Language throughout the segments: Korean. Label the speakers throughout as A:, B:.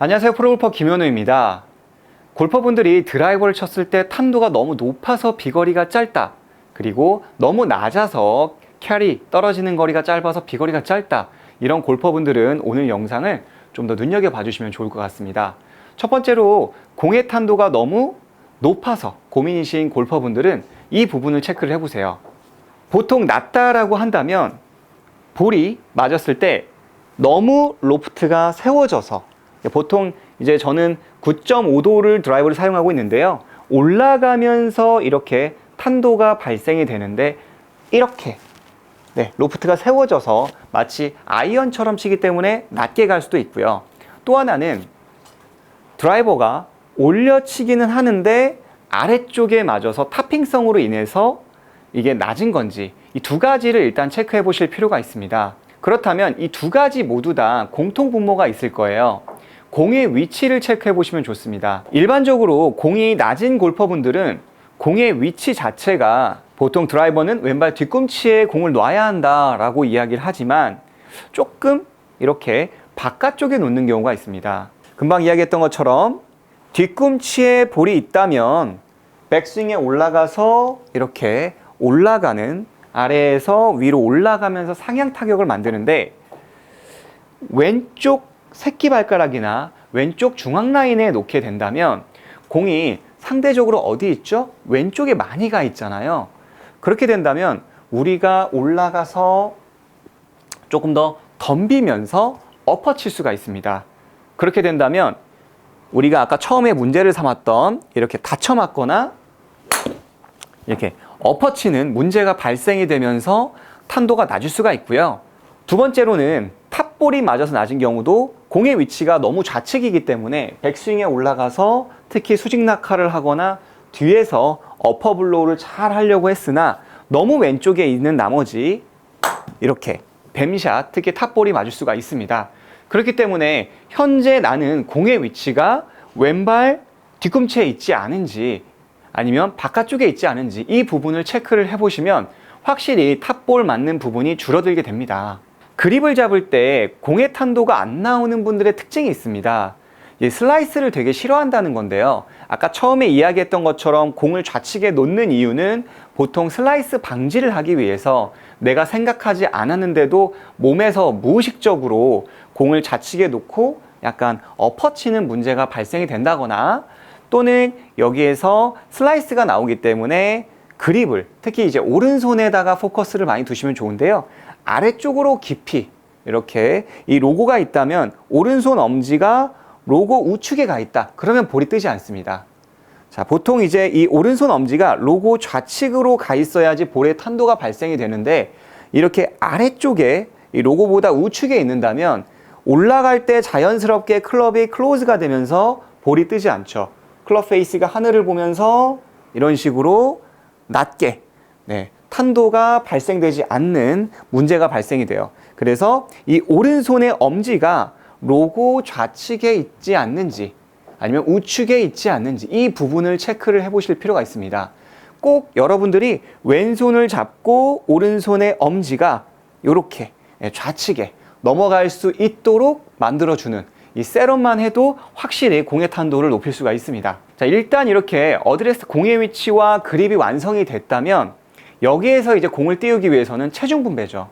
A: 안녕하세요. 프로골퍼 김현우입니다. 골퍼분들이 드라이버를 쳤을 때 탄도가 너무 높아서 비거리가 짧다, 그리고 너무 낮아서 캐리 떨어지는 거리가 짧아서 비거리가 짧다, 이런 골퍼분들은 오늘 영상을 좀 더 눈여겨봐 주시면 좋을 것 같습니다. 첫 번째로 공의 탄도가 너무 높아서 고민이신 골퍼분들은 이 부분을 체크를 해보세요. 보통 낮다라고 한다면 볼이 맞았을 때 너무 로프트가 세워져서, 보통 이제 저는 9.5도를 드라이버를 사용하고 있는데요, 올라가면서 이렇게 탄도가 발생이 되는데 이렇게 로프트가 세워져서 마치 아이언처럼 치기 때문에 낮게 갈 수도 있고요. 또 하나는 드라이버가 올려치기는 하는데 아래쪽에 맞아서 타핑성으로 인해서 이게 낮은 건지, 이 두 가지를 일단 체크해 보실 필요가 있습니다. 그렇다면 이 두 가지 모두 다 공통 분모가 있을 거예요. 공의 위치를 체크해 보시면 좋습니다. 일반적으로 공이 낮은 골퍼분들은 공의 위치 자체가, 보통 드라이버는 왼발 뒤꿈치에 공을 놔야 한다 라고 이야기를 하지만 조금 이렇게 바깥쪽에 놓는 경우가 있습니다. 금방 이야기했던 것처럼 뒤꿈치에 볼이 있다면 백스윙에 올라가서 이렇게 올라가는, 아래에서 위로 올라가면서 상향 타격을 만드는데, 왼쪽 새끼발가락이나 왼쪽 중앙 라인에 놓게 된다면 공이 상대적으로 어디 있죠? 왼쪽에 많이 가 있잖아요. 그렇게 된다면 우리가 올라가서 조금 더 덤비면서 엎어 칠 수가 있습니다. 그렇게 된다면 우리가 아까 처음에 문제를 삼았던 이렇게 다쳐 맞거나 이렇게 엎어 치는 문제가 발생이 되면서 탄도가 낮을 수가 있고요. 두 번째로는 탑볼이 맞아서 낮은 경우도 공의 위치가 너무 좌측이기 때문에 백스윙에 올라가서 특히 수직 낙하를 하거나 뒤에서 어퍼블로우를 잘 하려고 했으나 너무 왼쪽에 있는 나머지 이렇게 뱀샷, 특히 탑볼이 맞을 수가 있습니다. 그렇기 때문에 현재 나는 공의 위치가 왼발 뒤꿈치에 있지 않은지 아니면 바깥쪽에 있지 않은지, 이 부분을 체크를 해보시면 확실히 탑볼 맞는 부분이 줄어들게 됩니다. 그립을 잡을 때 공의 탄도가 안 나오는 분들의 특징이 있습니다. 슬라이스를 되게 싫어한다는 건데요, 아까 처음에 이야기했던 것처럼 공을 좌측에 놓는 이유는 보통 슬라이스 방지를 하기 위해서 내가 생각하지 않았는데도 몸에서 무의식적으로 공을 좌측에 놓고 약간 엎어치는 문제가 발생이 된다거나, 또는 여기에서 슬라이스가 나오기 때문에 그립을, 특히 이제 오른손에다가 포커스를 많이 두시면 좋은데요, 아래쪽으로 깊이 이렇게 이 로고가 있다면 오른손 엄지가 로고 우측에 가 있다, 그러면 볼이 뜨지 않습니다. 자, 보통 이제 이 오른손 엄지가 로고 좌측으로 가 있어야지 볼의 탄도가 발생이 되는데, 이렇게 아래쪽에 이 로고보다 우측에 있는다면 올라갈 때 자연스럽게 클럽이 클로즈가 되면서 볼이 뜨지 않죠. 클럽 페이스가 하늘을 보면서 이런 식으로 낮게 탄도가 발생되지 않는 문제가 발생이 돼요. 그래서 이 오른손의 엄지가 로고 좌측에 있지 않는지 아니면 우측에 있지 않는지, 이 부분을 체크를 해보실 필요가 있습니다. 꼭 여러분들이 왼손을 잡고 오른손의 엄지가 이렇게 좌측에 넘어갈 수 있도록 만들어주는 이 셋업만 해도 확실히 공의 탄도를 높일 수가 있습니다. 자, 일단 이렇게 어드레스 공의 위치와 그립이 완성이 됐다면 여기에서 이제 공을 띄우기 위해서는 체중 분배죠.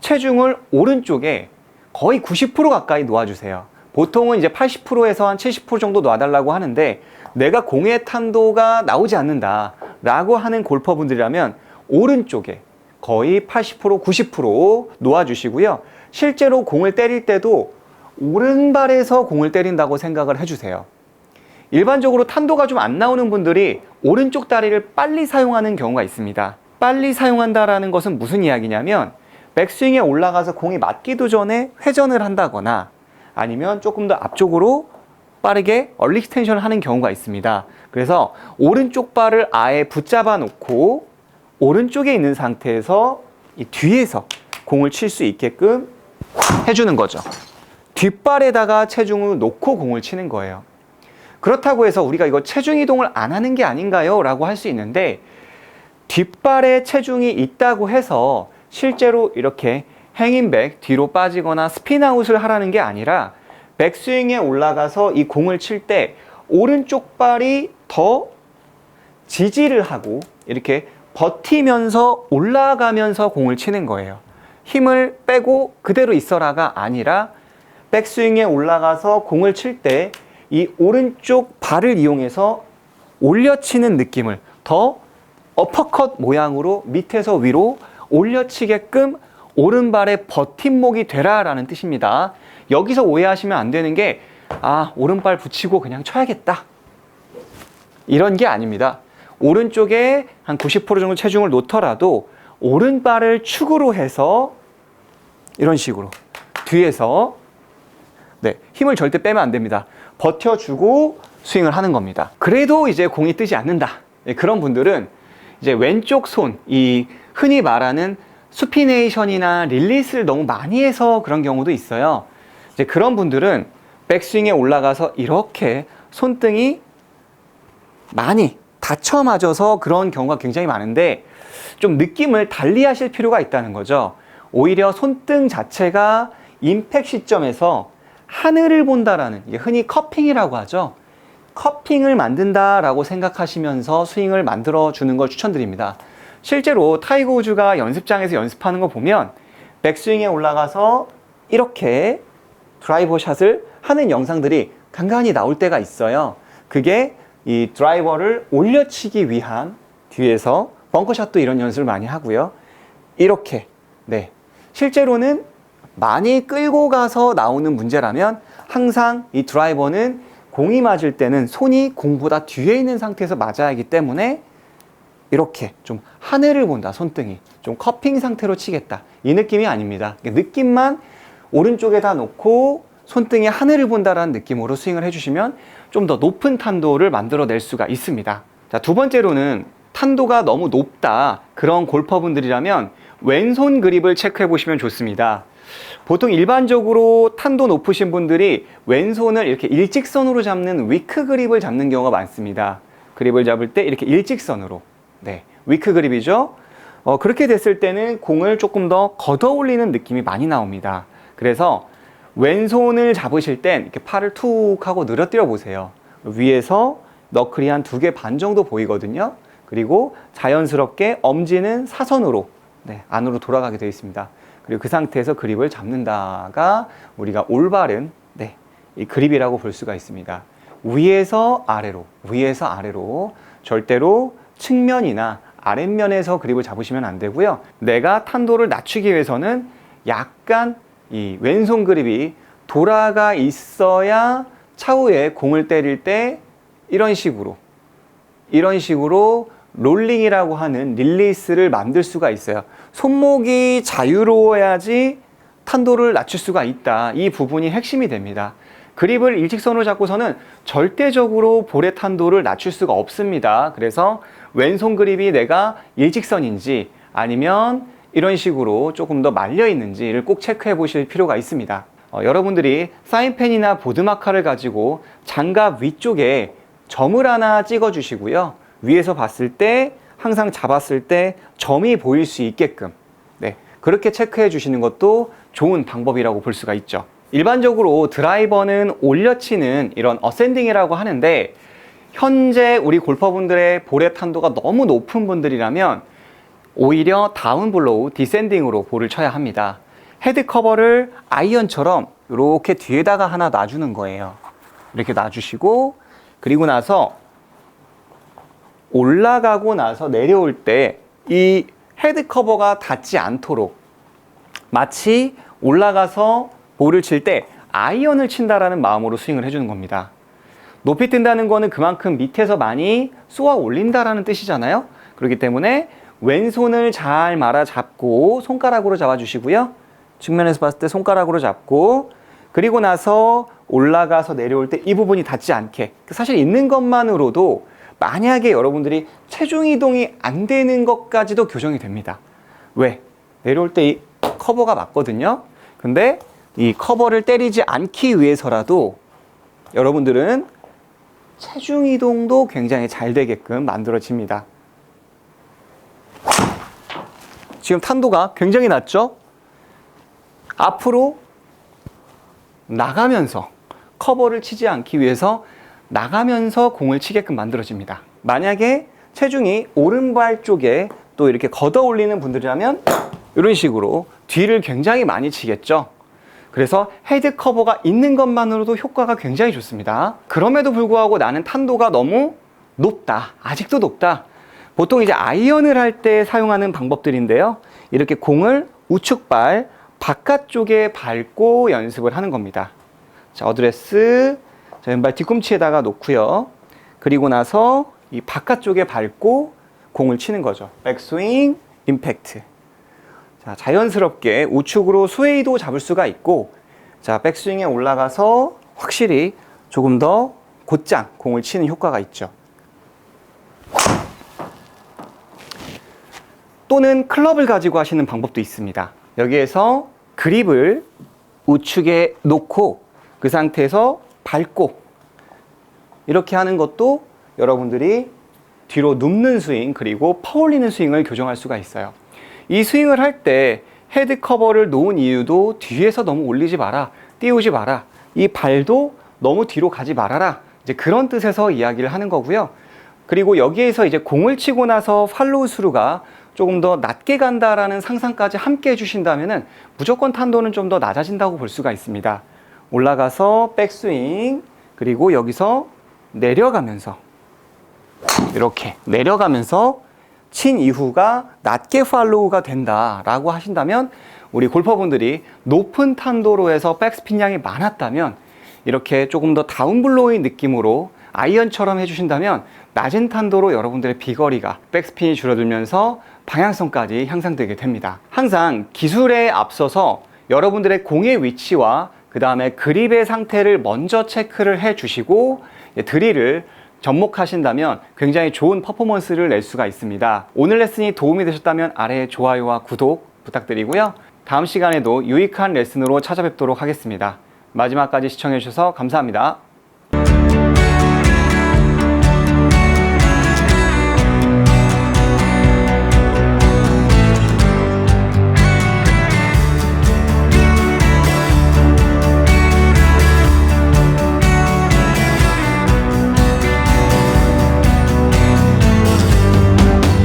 A: 체중을 오른쪽에 거의 90% 가까이 놓아주세요. 보통은 이제 80%에서 한 70% 정도 놔달라고 하는데, 내가 공의 탄도가 나오지 않는다 라고 하는 골퍼분들이라면 오른쪽에 거의 80%, 90% 놓아주시고요. 실제로 공을 때릴 때도 오른발에서 공을 때린다고 생각을 해주세요. 일반적으로 탄도가 좀 안 나오는 분들이 오른쪽 다리를 빨리 사용하는 경우가 있습니다. 빨리 사용한다라는 것은 무슨 이야기냐면, 백스윙에 올라가서 공이 맞기도 전에 회전을 한다거나 아니면 조금 더 앞쪽으로 빠르게 얼리 익스텐션을 하는 경우가 있습니다. 그래서 오른쪽 발을 아예 붙잡아 놓고 오른쪽에 있는 상태에서 이 뒤에서 공을 칠 수 있게끔 해주는 거죠. 뒷발에다가 체중을 놓고 공을 치는 거예요. 그렇다고 해서 우리가 이거 체중 이동을 안 하는 게 아닌가요? 라고 할 수 있는데, 뒷발에 체중이 있다고 해서 실제로 이렇게 행인백 뒤로 빠지거나 스핀아웃을 하라는 게 아니라 백스윙에 올라가서 이 공을 칠 때 오른쪽 발이 더 지지를 하고 이렇게 버티면서 올라가면서 공을 치는 거예요. 힘을 빼고 그대로 있어라가 아니라 백스윙에 올라가서 공을 칠 때 이 오른쪽 발을 이용해서 올려치는 느낌을 더 어퍼컷 모양으로 밑에서 위로 올려치게끔 오른발의 버팀목이 되라라는 뜻입니다. 여기서 오해하시면 안 되는 게 오른발 붙이고 그냥 쳐야겠다 이런 게 아닙니다. 오른쪽에 한 90% 정도 체중을 놓더라도 오른발을 축으로 해서 이런 식으로 뒤에서 힘을 절대 빼면 안 됩니다. 버텨주고 스윙을 하는 겁니다. 그래도 이제 공이 뜨지 않는다. 그런 분들은 이제 왼쪽 손, 이 흔히 말하는 수피네이션이나 릴리스를 너무 많이 해서 그런 경우도 있어요. 이제 그런 분들은 백스윙에 올라가서 이렇게 손등이 많이 다쳐 맞아서 그런 경우가 굉장히 많은데 좀 느낌을 달리 하실 필요가 있다는 거죠. 오히려 손등 자체가 임팩 시점에서 하늘을 본다라는, 이게 흔히 커핑이라고 하죠. 커핑을 만든다라고 생각하시면서 스윙을 만들어주는 걸 추천드립니다. 실제로 타이거 우즈가 연습장에서 연습하는 거 보면 백스윙에 올라가서 이렇게 드라이버 샷을 하는 영상들이 간간히 나올 때가 있어요. 그게 이 드라이버를 올려치기 위한, 뒤에서 벙커샷도 이런 연습을 많이 하고요. 이렇게 실제로는 많이 끌고 가서 나오는 문제라면 항상 이 드라이버는 공이 맞을 때는 손이 공보다 뒤에 있는 상태에서 맞아야 하기 때문에 이렇게 좀 하늘을 본다, 손등이 좀 커핑 상태로 치겠다, 이 느낌이 아닙니다. 느낌만 오른쪽에다 놓고 손등이 하늘을 본다라는 느낌으로 스윙을 해주시면 좀 더 높은 탄도를 만들어낼 수가 있습니다. 자, 두 번째로는 탄도가 너무 높다, 그런 골퍼분들이라면 왼손 그립을 체크해 보시면 좋습니다. 보통 일반적으로 탄도 높으신 분들이 왼손을 이렇게 일직선으로 잡는 위크 그립을 잡는 경우가 많습니다. 그립을 잡을 때 이렇게 일직선으로, 위크 그립이죠. 그렇게 됐을 때는 공을 조금 더 걷어 올리는 느낌이 많이 나옵니다. 그래서 왼손을 잡으실 땐 이렇게 팔을 툭 하고 늘어뜨려 보세요. 위에서 너클이 한 2개 반 정도 보이거든요. 그리고 자연스럽게 엄지는 사선으로 안으로 돌아가게 되어 있습니다. 그리고 그 상태에서 그립을 잡는다가 우리가 올바른 이 그립이라고 볼 수가 있습니다. 위에서 아래로, 위에서 아래로, 절대로 측면이나 아랫면에서 그립을 잡으시면 안 되고요. 내가 탄도를 낮추기 위해서는 약간 이 왼손 그립이 돌아가 있어야 차후에 공을 때릴 때 이런 식으로 롤링이라고 하는 릴리스를 만들 수가 있어요. 손목이 자유로워야지 탄도를 낮출 수가 있다. 이 부분이 핵심이 됩니다. 그립을 일직선으로 잡고서는 절대적으로 볼의 탄도를 낮출 수가 없습니다. 그래서 왼손 그립이 내가 일직선인지 아니면 이런 식으로 조금 더 말려 있는지를 꼭 체크해 보실 필요가 있습니다. 여러분들이 사인펜이나 보드마카를 가지고 장갑 위쪽에 점을 하나 찍어 주시고요. 위에서 봤을 때 항상 잡았을 때 점이 보일 수 있게끔 그렇게 체크해 주시는 것도 좋은 방법이라고 볼 수가 있죠. 일반적으로 드라이버는 올려치는 이런 어센딩이라고 하는데, 현재 우리 골퍼분들의 볼의 탄도가 너무 높은 분들이라면 오히려 다운블로우, 디센딩으로 볼을 쳐야 합니다. 헤드 커버를 아이언처럼 이렇게 뒤에다가 하나 놔주는 거예요. 이렇게 놔주시고, 그리고 나서 올라가고 나서 내려올 때 이 헤드 커버가 닿지 않도록, 마치 올라가서 볼을 칠 때 아이언을 친다라는 마음으로 스윙을 해주는 겁니다. 높이 뜬다는 거는 그만큼 밑에서 많이 쏘아 올린다라는 뜻이잖아요. 그렇기 때문에 왼손을 잘 말아 잡고 손가락으로 잡아주시고요. 측면에서 봤을 때 손가락으로 잡고, 그리고 나서 올라가서 내려올 때 이 부분이 닿지 않게, 사실 있는 것만으로도 만약에 여러분들이 체중 이동이 안 되는 것까지도 교정이 됩니다. 왜? 내려올 때 이 커버가 맞거든요. 근데 이 커버를 때리지 않기 위해서라도 여러분들은 체중 이동도 굉장히 잘 되게끔 만들어집니다. 지금 탄도가 굉장히 낮죠? 앞으로 나가면서 커버를 치지 않기 위해서 나가면서 공을 치게끔 만들어집니다. 만약에 체중이 오른발 쪽에 또 이렇게 걷어 올리는 분들이라면 이런 식으로 뒤를 굉장히 많이 치겠죠. 그래서 헤드 커버가 있는 것만으로도 효과가 굉장히 좋습니다. 그럼에도 불구하고 나는 탄도가 너무 높다, 아직도 높다. 보통 이제 아이언을 할 때 사용하는 방법들인데요. 이렇게 공을 우측발 바깥쪽에 밟고 연습을 하는 겁니다. 자, 어드레스, 자, 왼발 뒤꿈치에다가 놓고요. 그리고 나서 이 바깥쪽에 밟고 공을 치는 거죠. 백스윙, 임팩트. 자, 자연스럽게 우측으로 스웨이도 잡을 수가 있고, 자, 백스윙에 올라가서 확실히 조금 더 곧장 공을 치는 효과가 있죠. 또는 클럽을 가지고 하시는 방법도 있습니다. 여기에서 그립을 우측에 놓고 그 상태에서 밟고 이렇게 하는 것도 여러분들이 뒤로 눕는 스윙 그리고 퍼올리는 스윙을 교정할 수가 있어요. 이 스윙을 할 때 헤드 커버를 놓은 이유도 뒤에서 너무 올리지 마라, 띄우지 마라, 이 발도 너무 뒤로 가지 말아라, 이제 그런 뜻에서 이야기를 하는 거고요. 그리고 여기에서 이제 공을 치고 나서 팔로우 스루가 조금 더 낮게 간다라는 상상까지 함께 해주신다면은 무조건 탄도는 좀 더 낮아진다고 볼 수가 있습니다. 올라가서 백스윙, 그리고 여기서 내려가면서 이렇게 내려가면서 친 이후가 낮게 팔로우가 된다라고 하신다면, 우리 골퍼분들이 높은 탄도로 해서 백스핀 양이 많았다면 이렇게 조금 더 다운블로우의 느낌으로 아이언처럼 해주신다면 낮은 탄도로 여러분들의 비거리가, 백스핀이 줄어들면서 방향성까지 향상되게 됩니다. 항상 기술에 앞서서 여러분들의 공의 위치와 그 다음에 그립의 상태를 먼저 체크를 해 주시고 드릴을 접목하신다면 굉장히 좋은 퍼포먼스를 낼 수가 있습니다. 오늘 레슨이 도움이 되셨다면 아래에 좋아요와 구독 부탁드리고요. 다음 시간에도 유익한 레슨으로 찾아뵙도록 하겠습니다. 마지막까지 시청해 주셔서 감사합니다.